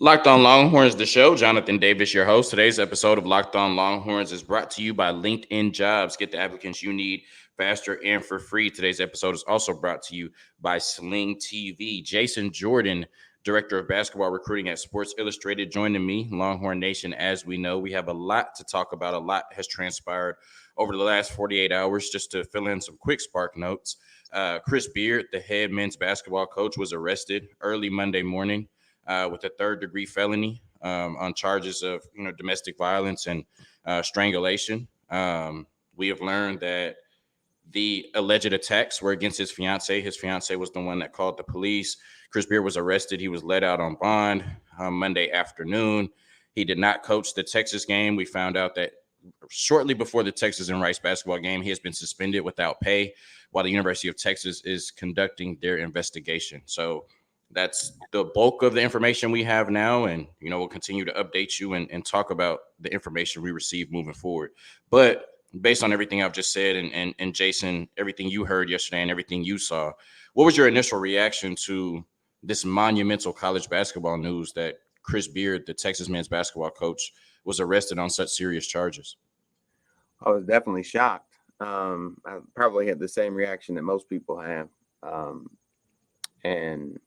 Locked on Longhorns, the show. Jonathan Davis, your host. Today's episode of Locked on Longhorns is brought to you by LinkedIn Jobs. Get the applicants you need faster and for free. Today's episode is also brought to you by Sling TV. Jason Jordan, Director of Basketball Recruiting at Sports Illustrated, joining me, Longhorn Nation. As we know, we have a lot to talk about. A lot has transpired over the last 48 hours. Just to fill in some quick spark notes, Chris Beard, the head men's basketball coach, was arrested early Monday morning with a third-degree felony on charges of domestic violence and strangulation. We have learned that the alleged attacks were against his fiancee. His fiancee was the one that called the police. Chris Beard was arrested. He was let out on bond Monday afternoon. He did not coach the Texas game. We found out that shortly before the Texas and Rice basketball game, he has been suspended without pay while the University of Texas is conducting their investigation. So that's the bulk of the information we have now. And, we'll continue to update you and talk about the information we receive moving forward. But based on everything I've just said and Jason, everything you heard yesterday and everything you saw, what was your initial reaction to this monumental college basketball news that Chris Beard, the Texas men's basketball coach, was arrested on such serious charges? I was definitely shocked. I probably had the same reaction that most people have. And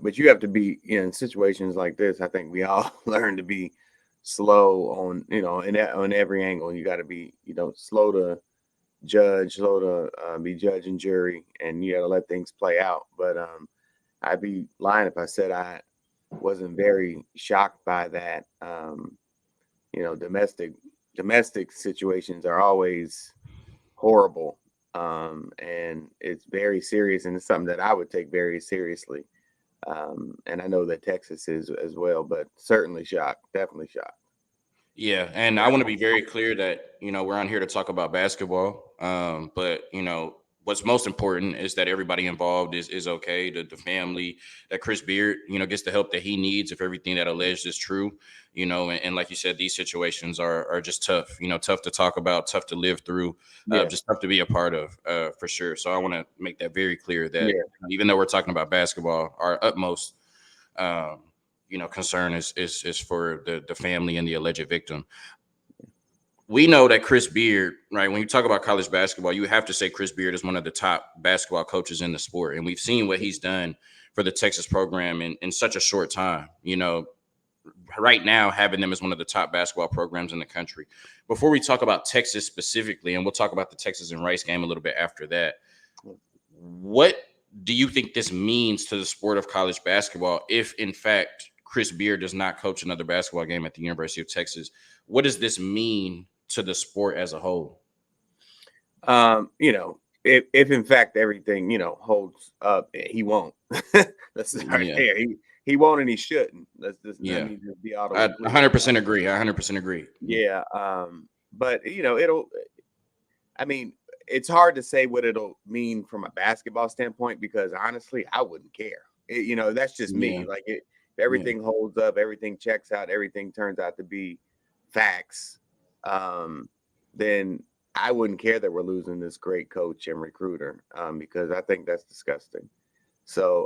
but you have to be in situations like this. I think we all learn to be slow on, on every angle. You got to be, slow to judge, slow to be judge and jury, and you got to let things play out. But I'd be lying if I said I wasn't very shocked by that. Domestic situations are always horrible, and it's very serious, and it's something that I would take very seriously. And I know that Texas is as well, but certainly shocked, definitely shocked. Yeah, and I want to be very clear that we're on here to talk about basketball. But what's most important is that everybody involved is okay. The family, that Chris Beard gets the help that he needs if everything that alleged is true. And like you said, these situations are just tough. Tough to talk about, tough to live through, Yeah, just tough to be a part of, for sure. So I want to make that very clear that yeah, even though we're talking about basketball, our utmost um, concern is for the family and the alleged victim. We know that Chris Beard, right? When you talk about college basketball, you have to say Chris Beard is one of the top basketball coaches in the sport, and we've seen what he's done for the Texas program in such a short time. Right now having them as one of the top basketball programs in the country. Before we talk about Texas specifically, and we'll talk about the Texas and Rice game a little bit after that, what do you think this means to the sport of college basketball if, in fact, Chris Beard does not coach another basketball game at the University of Texas? What does this mean to the sport as a whole? if in fact everything holds up, he won't. Let's start Yeah, there. He won't, and he shouldn't. Let yeah, me just be all the I way clear. 100% agree. I 100% agree. Yeah. But it'll. I mean, it's hard to say what it'll mean from a basketball standpoint because honestly, I wouldn't care. That's just Yeah, me. Like if yeah, everything holds up, everything checks out, everything turns out to be facts, then I wouldn't care that we're losing this great coach and recruiter, because I think that's disgusting. So,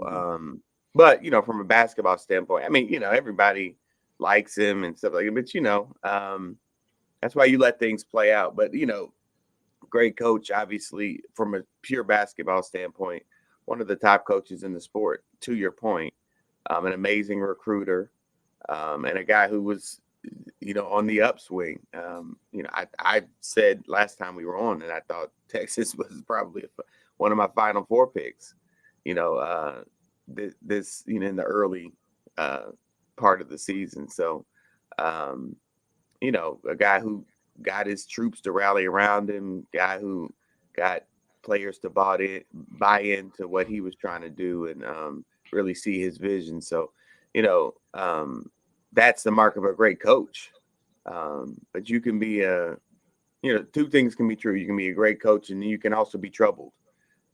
but from a basketball standpoint, I mean, everybody likes him and stuff like that. But that's why you let things play out. But great coach, obviously, from a pure basketball standpoint, one of the top coaches in the sport. To your point, an amazing recruiter, and a guy who was, on the upswing. I said last time we were on, and I thought Texas was probably one of my Final Four picks. This in the early uh, part of the season. So, um, a guy who got his troops to rally around him, guy who got players to buy into what he was trying to do, and really see his vision. So, you know, um, that's the mark of a great coach. But you can be two things can be true. You can be a great coach, and you can also be troubled.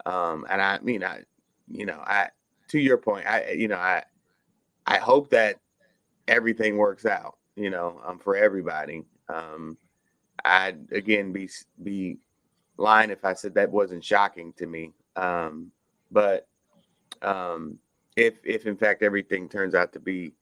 And I mean, I to your point, I hope that everything works out. For everybody. I'd again be lying if I said that wasn't shocking to me. But um, if in fact everything turns out to be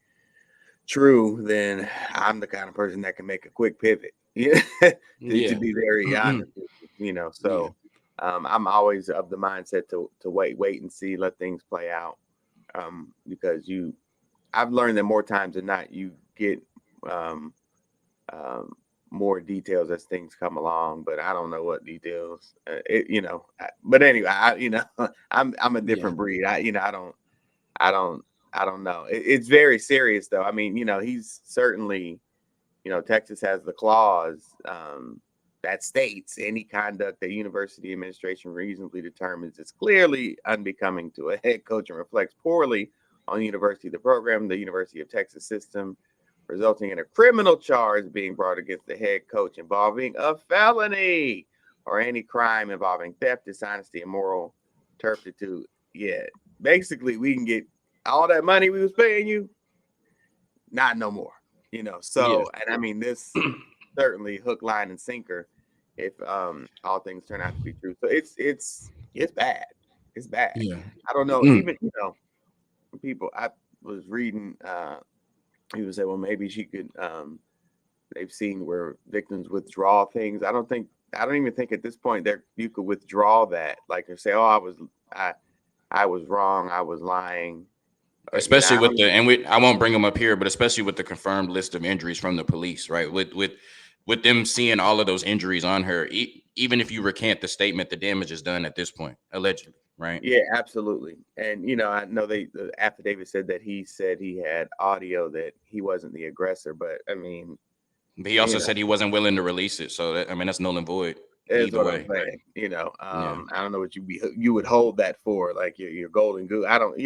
true, then I'm the kind of person that can make a quick pivot. Yeah, to Yeah. be very honest, with you. Yeah. So I'm always of the mindset to wait and see, let things play out. Because I've learned that more times than not, you get um, more details as things come along, but I don't know what details. But anyway, I'm a Yeah. different breed. I don't I don't know. It's very serious though. I mean, he's certainly, Texas has the clause that states any conduct that university administration reasonably determines is clearly unbecoming to a head coach and reflects poorly on the university, the program, the University of Texas system, resulting in a criminal charge being brought against the head coach involving a felony or any crime involving theft, dishonesty, and moral turpitude. Yeah, basically, we can get all that money we was paying you, not no more. Yeah. So, and I mean, this certainly hook, line, and sinker if all things turn out to be true. So it's bad. It's bad. Yeah. I don't know. Mm. Even people. I was reading. He would say, well, maybe she could. They've seen where victims withdraw things. I don't even think at this point that you could withdraw that. Like to say, oh, I I was wrong. I was lying. Especially I with don't. the and I won't bring them up here, but especially with the confirmed list of injuries from the police, right? With them seeing all of those injuries on her, even if you recant the statement, the damage is done at this point, allegedly, right? Yeah, absolutely. And I know the affidavit said he had audio that he wasn't the aggressor, but I mean, But he you also know, said he wasn't willing to release it, so I mean that's null and void is either what I'm way. saying. Yeah. I don't know what you would hold that for, like your golden goose. I don't,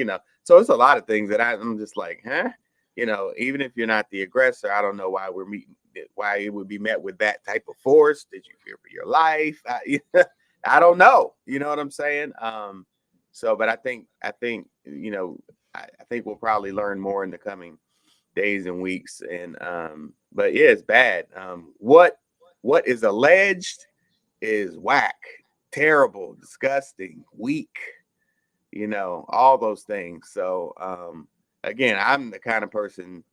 So it's a lot of things that I'm just like, huh? Even if you're not the aggressor, I don't know why we're meeting, why it would be met with that type of force. Did you fear for your life? I don't know. You know what I'm saying? But I think we'll probably learn more in the coming days and weeks. And but yeah, it's bad. What is alleged is whack, terrible, disgusting, weak, all those things. So again, I'm the kind of person,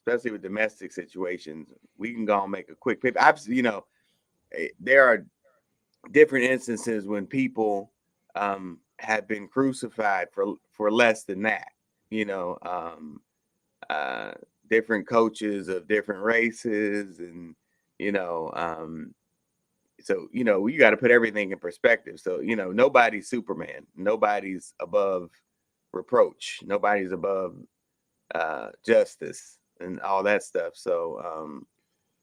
especially with domestic situations, we can go and make a quick pick. There are different instances when people have been crucified for less than that. You know, uh, Different coaches of different races, and you know, so you got to put everything in perspective. So nobody's Superman, nobody's above reproach, nobody's above justice, and all that stuff. So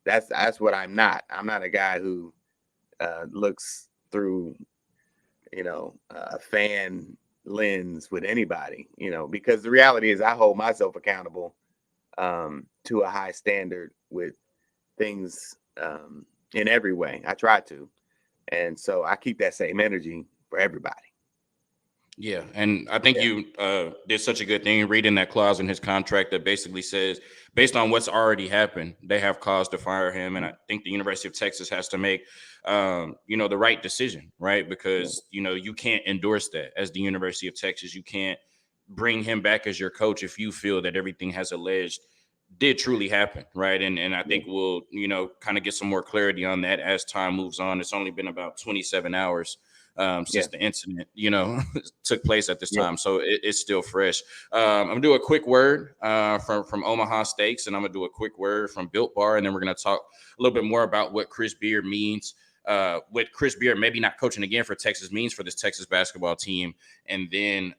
that's what I'm not. I'm not a guy who looks through a fan lens with anybody, because the reality is I hold myself accountable to a high standard with things in every way. I try to. And so I keep that same energy for everybody. Yeah, and I think Yeah. you did such a good thing reading that clause in his contract that basically says, based on what's already happened, they have cause to fire him. And I think the University of Texas has to make, the right decision, right? Yeah. Because you can't endorse that as the University of Texas. You can't bring him back as your coach if you feel that everything has alleged did truly happen, right? And I Yeah. think we'll kind of get some more clarity on that as time moves on. It's only been about 27 hours Yeah. since the incident, took place at this Yeah. time. So it's still fresh. I'm gonna do a quick word from Omaha Steaks, and I'm gonna do a quick word from Built Bar, and then we're gonna talk a little bit more about what Chris Beard means. What Chris Beard maybe not coaching again for Texas means for this Texas basketball team, and then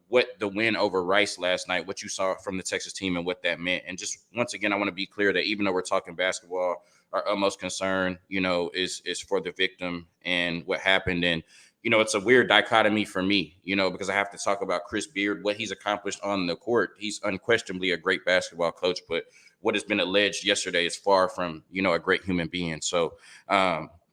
what the win over Rice last night, what you saw from the Texas team, and what that meant. And just once again, I want to be clear that even though we're talking basketball, our utmost concern, is for the victim and what happened. And it's a weird dichotomy for me, because I have to talk about Chris Beard, what he's accomplished on the court. He's unquestionably a great basketball coach, but what has been alleged yesterday is far from, a great human being. So,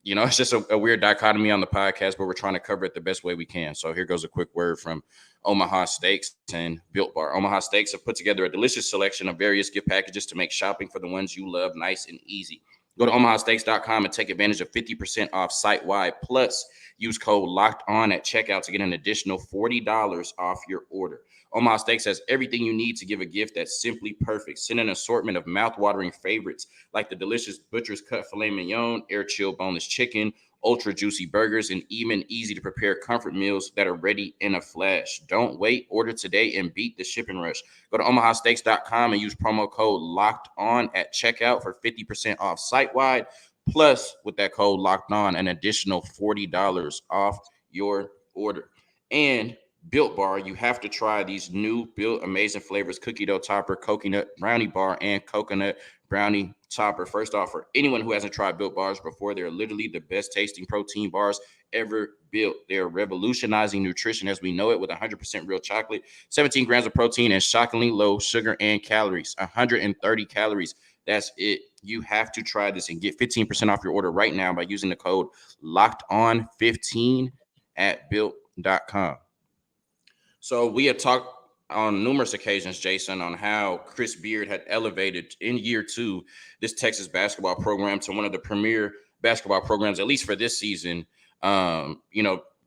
it's just a weird dichotomy on the podcast, but we're trying to cover it the best way we can. So here goes a quick word from Omaha Steaks and Built Bar. Omaha Steaks have put together a delicious selection of various gift packages to make shopping for the ones you love nice and easy. Go to omahasteaks.com and take advantage of 50% off site wide. Plus, use code locked on at checkout to get an additional $40 off your order. Omaha Steaks has everything you need to give a gift that's simply perfect. Send an assortment of mouth-watering favorites like the delicious Butcher's Cut Filet Mignon, air chill boneless chicken, ultra juicy burgers, and even easy to prepare comfort meals that are ready in a flash. Don't wait. Order today and beat the shipping rush. Go to omahasteaks.com and use promo code locked on at checkout for 50% off site wide. Plus, with that code locked on, an additional $40 off your order. And Built Bar, you have to try these new Built amazing flavors: cookie dough topper, coconut brownie bar, and coconut brownie topper. First off, for anyone who hasn't tried Built Bars before, they're literally the best tasting protein bars ever built. They're revolutionizing nutrition as we know it with 100% real chocolate, 17 grams of protein, and shockingly low sugar and calories, 130 calories. That's it. You have to try this and get 15% off your order right now by using the code locked on 15 at built.com. So we had talked on numerous occasions, Jason, on how Chris Beard had elevated in year two this Texas basketball program to one of the premier basketball programs, at least for this season.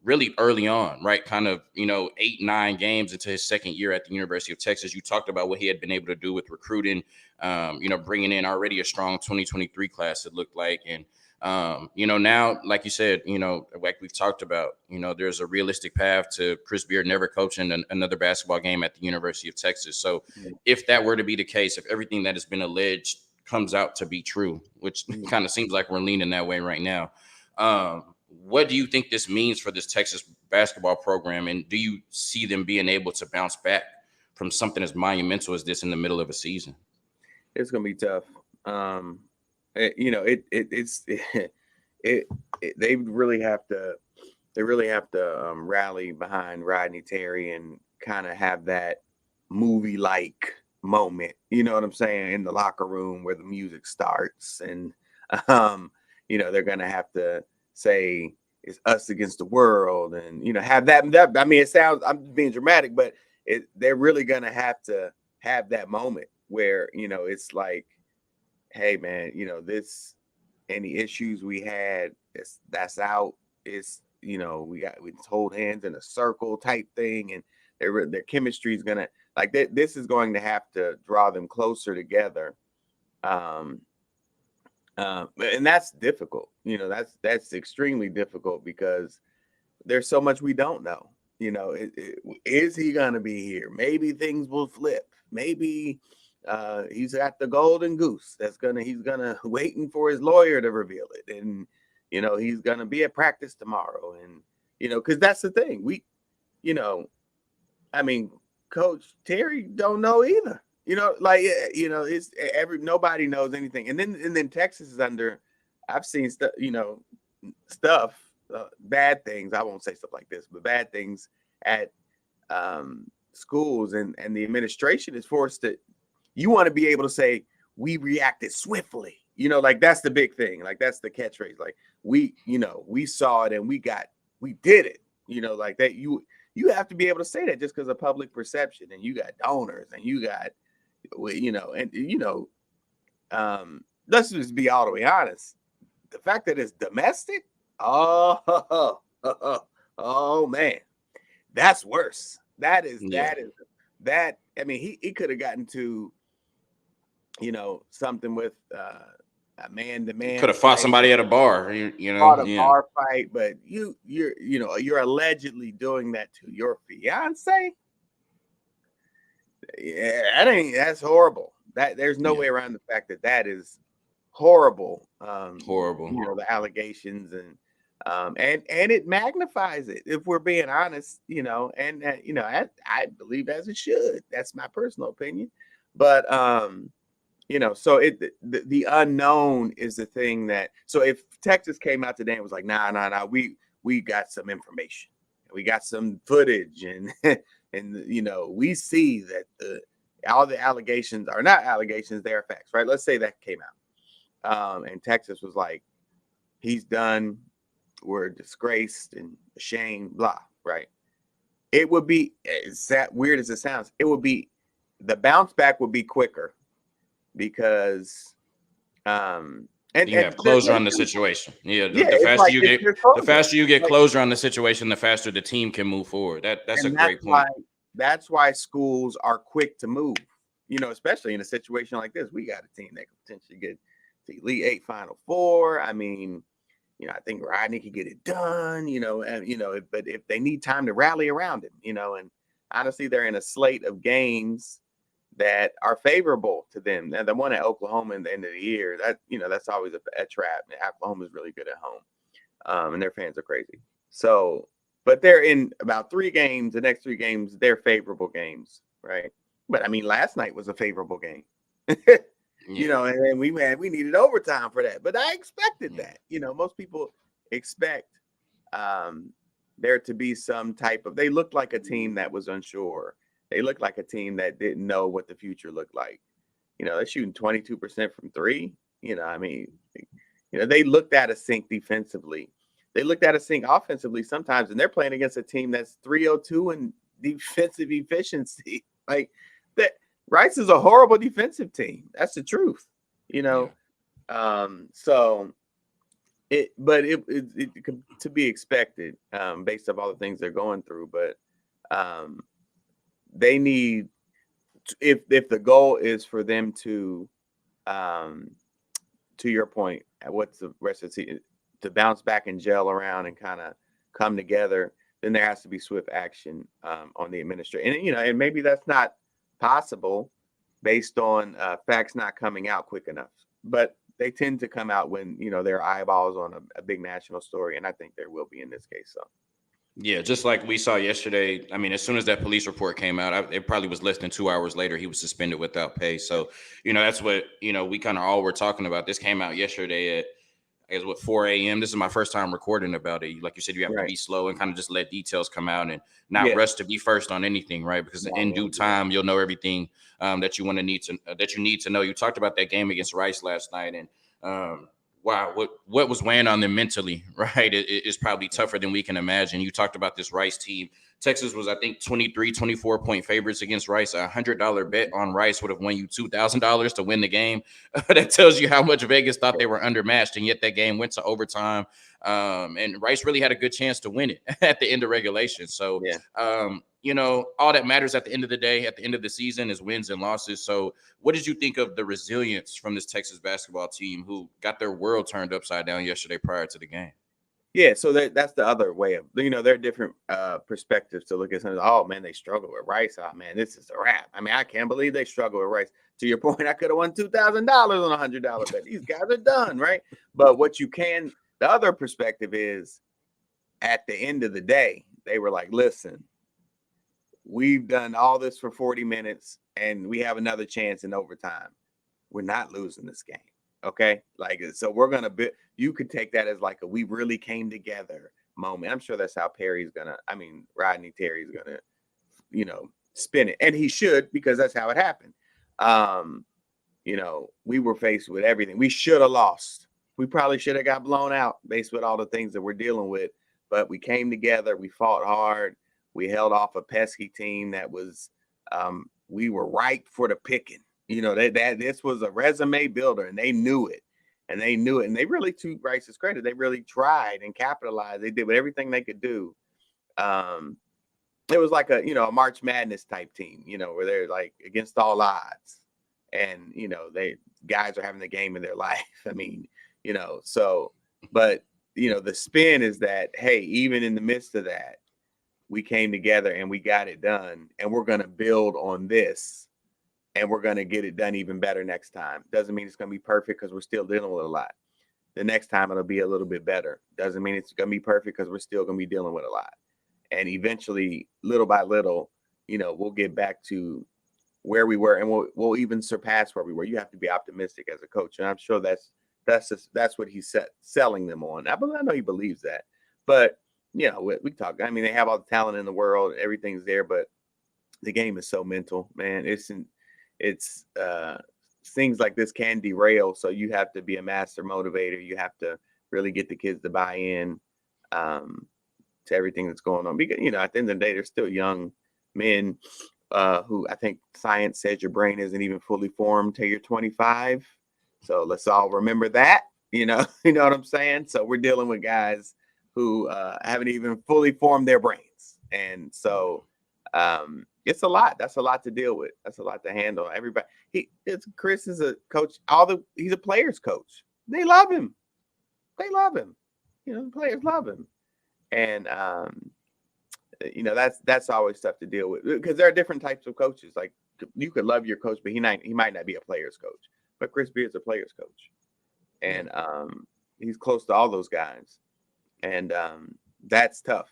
Really early on, right? Kind of, 8, 9 games into his second year at the University of Texas. You talked about what he had been able to do with recruiting, bringing in already a strong 2023 class, it looked like. And now, like you said, like we've talked about, there's a realistic path to Chris Beard never coaching another basketball game at the University of Texas. So if that were to be the case, if everything that has been alleged comes out to be true, which kind of seems like we're leaning that way right now, what do you think this means for this Texas basketball program? And do you see them being able to bounce back from something as monumental as this in the middle of a season? It's going to be tough. They really have to rally behind Rodney Terry and kind of have that movie like moment, you know what I'm saying, in the locker room where the music starts, and they're gonna have to say it's us against the world, and have that. I mean, it sounds, I'm being dramatic, but they're really gonna have to have that moment where it's like, hey man, this, any issues we had, that's out. It's we hold hands in a circle type thing, and their chemistry is gonna, like, this is going to have to draw them closer together. And that's difficult. That's extremely difficult because there's so much we don't know. Is he gonna be here? Maybe things will flip. Maybe he's got the golden goose he's gonna waiting for his lawyer to reveal it, and he's gonna be at practice tomorrow, and because that's the thing, Coach Terry don't know either. It's nobody knows anything, and then Texas is under. I've seen stuff, bad things. I won't say stuff like this, but bad things at schools, and the administration is forced to. You want to be able to say we reacted swiftly. Like that's the big thing. Like that's the catchphrase. Like we saw it and we did it. Like that. You have to be able to say that just because of public perception, and you got donors, and you got, let's just be all the way honest. The fact that it's domestic, oh man, that's worse. That is. I mean, he could have gotten to, something with a man-to-man. Could have fought somebody at a bar, bar fight, but you're allegedly doing that to your fiance. Yeah, that's horrible. That there's no way around the fact that is horrible. Horrible. The allegations, and it magnifies it, if we're being honest, I believe as it should. That's my personal opinion. But so the unknown is the thing that, so if Texas came out today and was like, nah, we got some information, we got some footage, and we see that all the allegations are not allegations, they are facts, right? Let's say that came out, and Texas was like, he's done, we're disgraced and ashamed, blah, right? It would be, as that weird as it sounds, it would be, the bounce back would be quicker, because and you have closure on the situation. The faster you get closure on the situation, the faster the team can move forward. That's a great point. that's why schools are quick to move. Especially in a situation like this, we got a team that could potentially get the Elite Eight, Final Four. I mean, I think Rodney could get it done. But if they need time to rally around him, and honestly, they're in a slate of games that are favorable to them. And the one at Oklahoma in the end of the year, that's always a trap. Oklahoma's really good at home, and their fans are crazy. So, but they're in about 3 games. The next 3 games, they're favorable games, right? But I mean, last night was a favorable game. And we needed overtime for that. But I expected that. Most people expect there to be some type of. They looked like a team that was unsure. They looked like a team that didn't know what the future looked like. They're shooting 22% from 3. I mean, they looked at a sink defensively. They looked at a sink offensively sometimes, and they're playing against a team that's 302 in defensive efficiency. Like that, Rice is a horrible defensive team. That's the truth, So it to be expected based off all the things they're going through. But they need, if the goal is for them to your point, what's the rest of the season, to bounce back and gel around and kind of come together, then there has to be swift action on the administration. And, and maybe that's not possible based on facts not coming out quick enough. But they tend to come out when, there are eyeballs on a big national story. And I think there will be in this case. So. Yeah, just like we saw yesterday. I mean, as soon as that police report came out, it probably was less than 2 hours later, he was suspended without pay. So, that's what, we kind of all were talking about. This came out yesterday at, I guess, 4 a.m. This is my first time recording about it. Like you said, you have to be slow and kind of just let details come out and not rush to be first on anything, right? Because in due time, you'll know everything that you need to know. You talked about that game against Rice last night, and wow, what was weighing on them mentally, right? It's probably tougher than we can imagine. You talked about this Rice team. Texas was, I think, 24-point favorites against Rice. $100 bet on Rice would have won you $2,000 to win the game. That tells you how much Vegas thought they were undermatched, and yet that game went to overtime. And Rice really had a good chance to win it at the end of regulation. So, all that matters at the end of the day, at the end of the season, is wins and losses. So what did you think of the resilience from this Texas basketball team who got their world turned upside down yesterday prior to the game? Yeah, so that's the other way of, there are different perspectives to look at something. Oh, man, they struggle with Rice. Oh, man, this is a wrap. I mean, I can't believe they struggle with Rice. To your point, I could have won $2,000 on a $100 bet. These guys are done, right? But the other perspective is, at the end of the day, they were like, listen, we've done all this for 40 minutes, and we have another chance in overtime. We're not losing this game. Okay. So we're going to you could take that as like we really came together moment. I'm sure that's how Rodney Terry's going to, spin it. And he should, because that's how it happened. We were faced with everything. We should have lost. We probably should have got blown out based with all the things that we're dealing with, but we came together. We fought hard. We held off a pesky team that was, we were ripe for the picking. That this was a resume builder, and they knew it. And they really, to Rice's credit, they really tried and capitalized. They did everything they could do. It was like a March Madness type team, where they're like against all odds, and they guys are having the game of their life. I mean, but the spin is that, hey, even in the midst of that, we came together and we got it done, and we're going to build on this. And we're going to get it done even better next time. Doesn't mean it's going to be perfect because we're still dealing with a lot. The next time it'll be a little bit better. Doesn't mean it's going to be perfect because we're still going to be dealing with a lot. And eventually, little by little, we'll get back to where we were, and we'll even surpass where we were. You have to be optimistic as a coach, and I'm sure that's what he's selling them on. I know he believes that. But we talk. I mean, they have all the talent in the world, everything's there, but the game is so mental, man. It's things like this can derail. So you have to be a master motivator. You have to really get the kids to buy in to everything that's going on. Because, at the end of the day, they're still young men who, I think science says your brain isn't even fully formed till you're 25. So let's all remember that, you know what I'm saying? So we're dealing with guys who haven't even fully formed their brains. And so, It's a lot. That's a lot to deal with. That's a lot to handle. Everybody. Chris is a coach. He's a players coach. They love him. They love him. The players love him, and that's always tough to deal with because there are different types of coaches. Like you could love your coach, but he might not be a players coach. But Chris Beard's a players coach, and he's close to all those guys, and that's tough.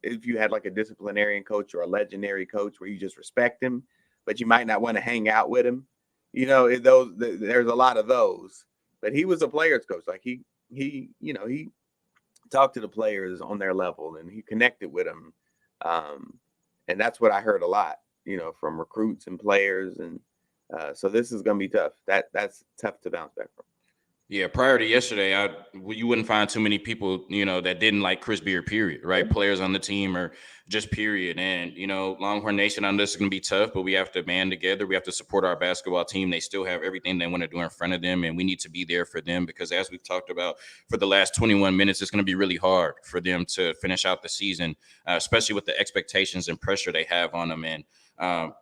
If you had like a disciplinarian coach or a legendary coach where you just respect him, but you might not want to hang out with him, there's a lot of those. But he was a players coach. Like he talked to the players on their level and he connected with them. And that's what I heard a lot, from recruits and players. And so this is going to be tough. That's tough to bounce back from. Yeah, prior to yesterday, you wouldn't find too many people, that didn't like Chris Beard, period, right? Players on the team or just period. And, Longhorn Nation on this is going to be tough, but we have to band together. We have to support our basketball team. They still have everything they want to do in front of them, and we need to be there for them because as we've talked about for the last 21 minutes, it's going to be really hard for them to finish out the season, especially with the expectations and pressure they have on them. And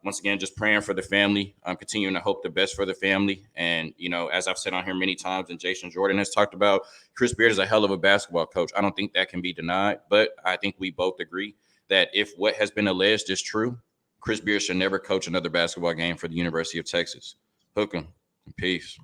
once again, just praying for the family. I'm continuing to hope the best for the family. And, as I've said on here many times, and Jason Jordan has talked about, Chris Beard is a hell of a basketball coach. I don't think that can be denied, but I think we both agree that if what has been alleged is true, Chris Beard should never coach another basketball game for the University of Texas. Hook 'em. Peace.